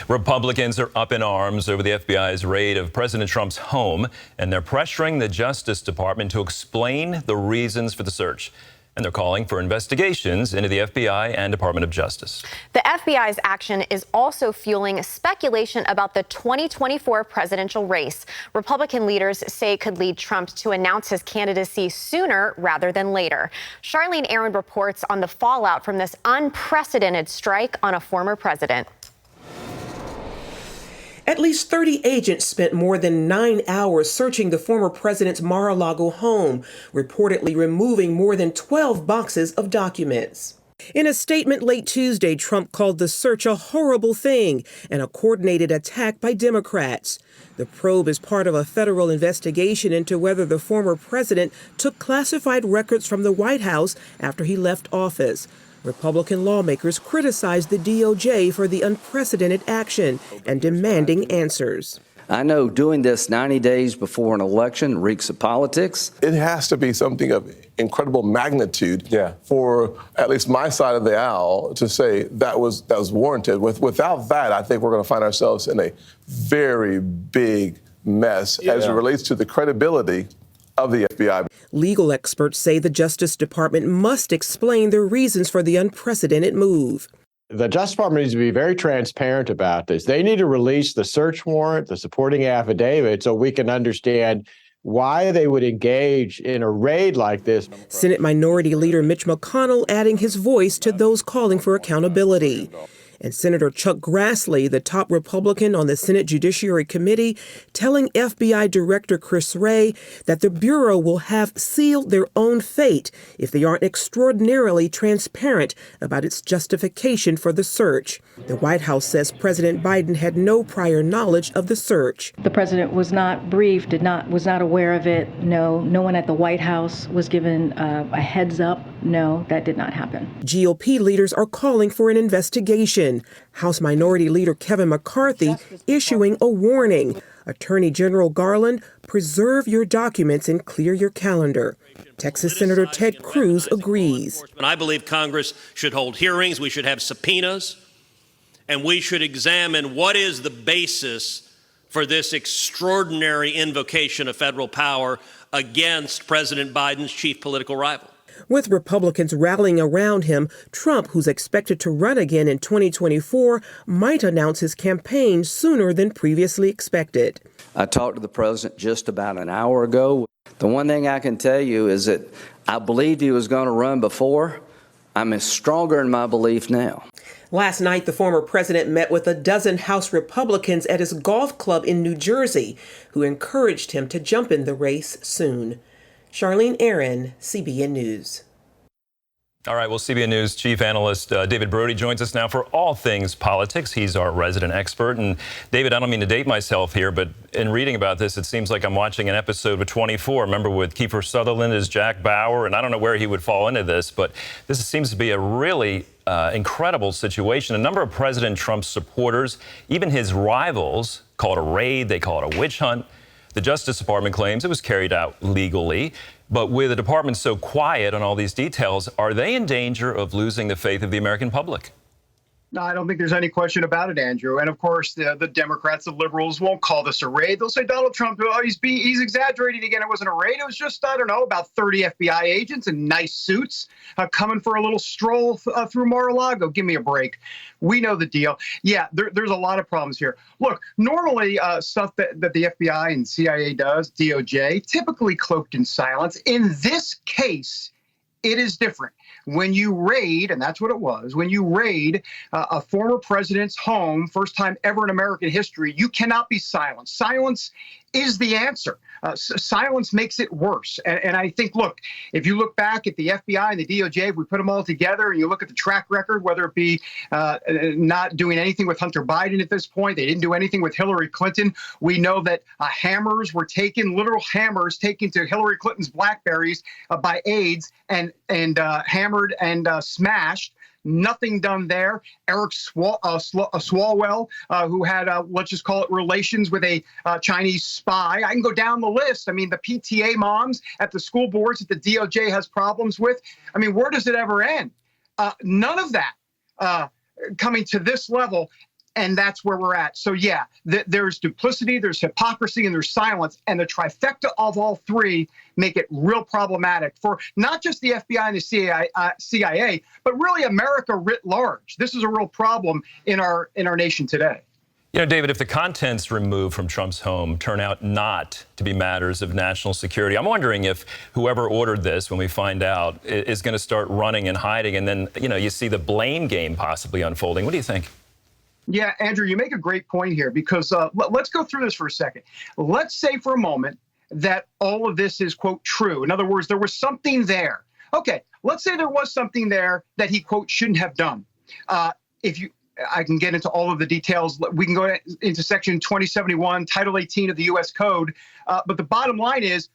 Republicans are up in arms over the FBI's raid of President Trump's home, and they're pressuring the Justice Department to explain the reasons for the search. And they're calling for investigations into the FBI and Department of Justice. The FBI's action is also fueling speculation about the 2024 presidential race. Republican leaders say it could lead Trump to announce his candidacy sooner rather than later. Charlene Aaron reports on the fallout from this unprecedented strike on a former president. At least 30 agents spent more than 9 hours searching the former president's Mar-a-Lago home, reportedly removing more than 12 boxes of documents. In a statement late Tuesday, Trump called the search a horrible thing and a coordinated attack by Democrats. The probe is part of a federal investigation into whether the former president took classified records from the White House after he left office. Republican lawmakers criticized the DOJ for the unprecedented action and demanding answers. I know doing this 90 days before an election reeks of politics. It has to be something of incredible magnitude for at least my side of the aisle to say that was warranted. Without that, I think we're going to find ourselves in a very big mess as it relates to the credibility of the FBI. Legal experts say the Justice Department must explain the reasons for the unprecedented move. The Justice Department needs to be very transparent about this. They need to release the search warrant, the supporting affidavit, so we can understand why they would engage in a raid like this. Senate Minority Leader Mitch McConnell adding his voice to those calling for accountability. And Senator Chuck Grassley, the top Republican on the Senate Judiciary Committee, telling FBI Director Chris Wray that the Bureau will have sealed their own fate if they aren't extraordinarily transparent about its justification for the search. The White House says President Biden had no prior knowledge of the search. The president was not briefed, was not aware of it. No one at the White House was given a heads up. No, that did not happen. GOP leaders are calling for an investigation. House Minority Leader Kevin McCarthy issuing a warning. Attorney General Garland, preserve your documents and clear your calendar. Texas Senator Ted Cruz agrees. I believe Congress should hold hearings. We should have subpoenas. And we should examine what is the basis for this extraordinary invocation of federal power against President Biden's chief political rival. With Republicans rallying around him, Trump, who's expected to run again in 2024, might announce his campaign sooner than previously expected. I talked to the president just about an hour ago. The one thing I can tell you is that I believed he was going to run before. I'm stronger in my belief now. Last night, the former president met with a dozen House Republicans at his golf club in New Jersey, who encouraged him to jump in the race soon. Charlene Aaron, CBN News. All right, well, CBN News chief analyst David Brody joins us now for all things politics. He's our resident expert. And David, I don't mean to date myself here, but in reading about this, it seems like I'm watching an episode of 24. Remember with Kiefer Sutherland as Jack Bauer, and I don't know where he would fall into this, but this seems to be a really incredible situation. A number of President Trump's supporters, even his rivals, call it a raid, they call it a witch hunt. The Justice Department claims it was carried out legally. But with the department so quiet on all these details, are they in danger of losing the faith of the American public? No, I don't think there's any question about it, Andrew. And of course, the Democrats, the liberals won't call this a raid. They'll say Donald Trump, he's exaggerating again. It wasn't a raid. It was just, I don't know, about 30 FBI agents in nice suits coming for a little stroll through Mar-a-Lago. Give me a break. We know the deal. Yeah, there's a lot of problems here. Look, normally stuff that the FBI and CIA does, DOJ, typically cloaked in silence. In this case, it is different. When you raid, and that's what it was, when you raid a former president's home, first time ever in American history, you cannot be silent. Silence is the answer. Silence makes it worse. And I think, look, if you look back at the FBI and the DOJ, if we put them all together and you look at the track record, whether it be not doing anything with Hunter Biden at this point, they didn't do anything with Hillary Clinton. We know that hammers were taken, literal hammers taken to Hillary Clinton's BlackBerries by aides and hammered and smashed. Nothing done there. Eric Swalwell, who had, let's just call it relations with a Chinese spy. I can go down the list. I mean, the PTA moms at the school boards that the DOJ has problems with. I mean, where does it ever end? None of that coming to this level. And that's where we're at. So, yeah, there's duplicity, there's hypocrisy, and there's silence. And the trifecta of all three make it real problematic for not just the FBI and the CIA, but really America writ large. This is a real problem in our nation today. You know, David, if the contents removed from Trump's home turn out not to be matters of national security, I'm wondering if whoever ordered this, when we find out, is going to start running and hiding. And then, you know, you see the blame game possibly unfolding. What do you think? Yeah, Andrew, you make a great point here because let's go through this for a second. Let's say for a moment that all of this is, quote, true. In other words, there was something there. Okay, let's say there was something there that he, quote, shouldn't have done. I can get into all of the details. We can go into Section 2071, Title 18 of the U.S. Code. But the bottom line is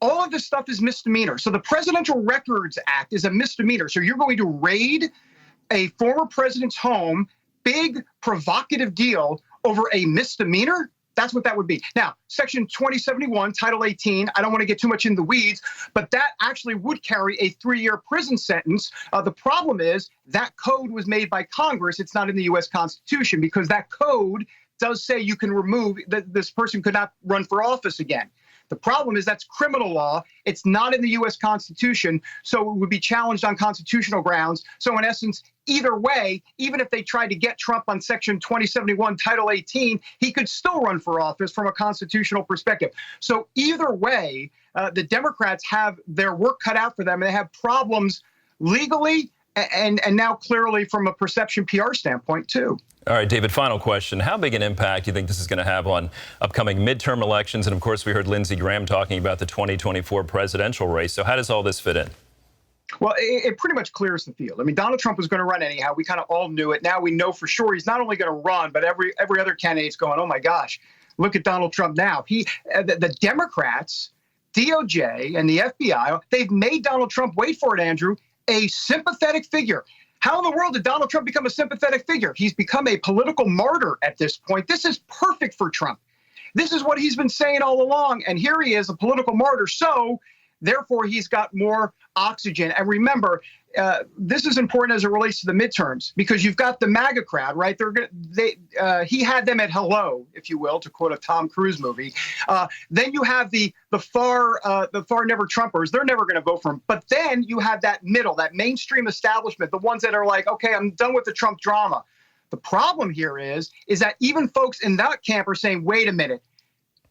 all of this stuff is misdemeanor. So the Presidential Records Act is a misdemeanor. So you're going to raid a former president's home, big provocative deal over a misdemeanor? That's what that would be. Now, Section 2071, Title 18, I don't want to get too much in the weeds, but that actually would carry a 3-year prison sentence. The problem is that code was made by Congress. It's not in the U.S. Constitution because that code does say you can remove, that this person could not run for office again. The problem is that's criminal law. It's not in the U.S. Constitution, so it would be challenged on constitutional grounds. So in essence, either way, even if they tried to get Trump on Section 2071, Title 18, he could still run for office from a constitutional perspective. So either way, the Democrats have their work cut out for them, and they have problems legally and now clearly from a perception PR standpoint, too. All right, David, final question. How big an impact do you think this is going to have on upcoming midterm elections? And, of course, we heard Lindsey Graham talking about the 2024 presidential race. So how does all this fit in? Well, it pretty much clears the field. I mean, Donald Trump was going to run anyhow. We kind of all knew it. Now we know for sure he's not only going to run, but every other candidate's going, oh, my gosh, look at Donald Trump now. The Democrats, DOJ, and the FBI, they've made Donald Trump, wait for it, Andrew, a sympathetic figure. How in the world did Donald Trump become a sympathetic figure? He's become a political martyr at this point. This is perfect for Trump. This is what he's been saying all along. And here he is, a political martyr. So therefore, he's got more oxygen. And remember, this is important as it relates to the midterms because you've got the MAGA crowd, right? He had them at hello, if you will, to quote a Tom Cruise movie. Then you have the far never Trumpers. They're never going to vote for him. But then you have that middle, that mainstream establishment, the ones that are like, okay, I'm done with the Trump drama. The problem here is that even folks in that camp are saying, wait a minute.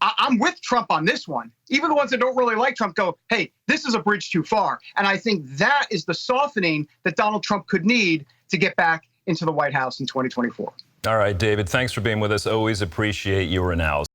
I'm with Trump on this one. Even the ones that don't really like Trump go, hey, this is a bridge too far. And I think that is the softening that Donald Trump could need to get back into the White House in 2024. All right, David, thanks for being with us. Always appreciate your analysis.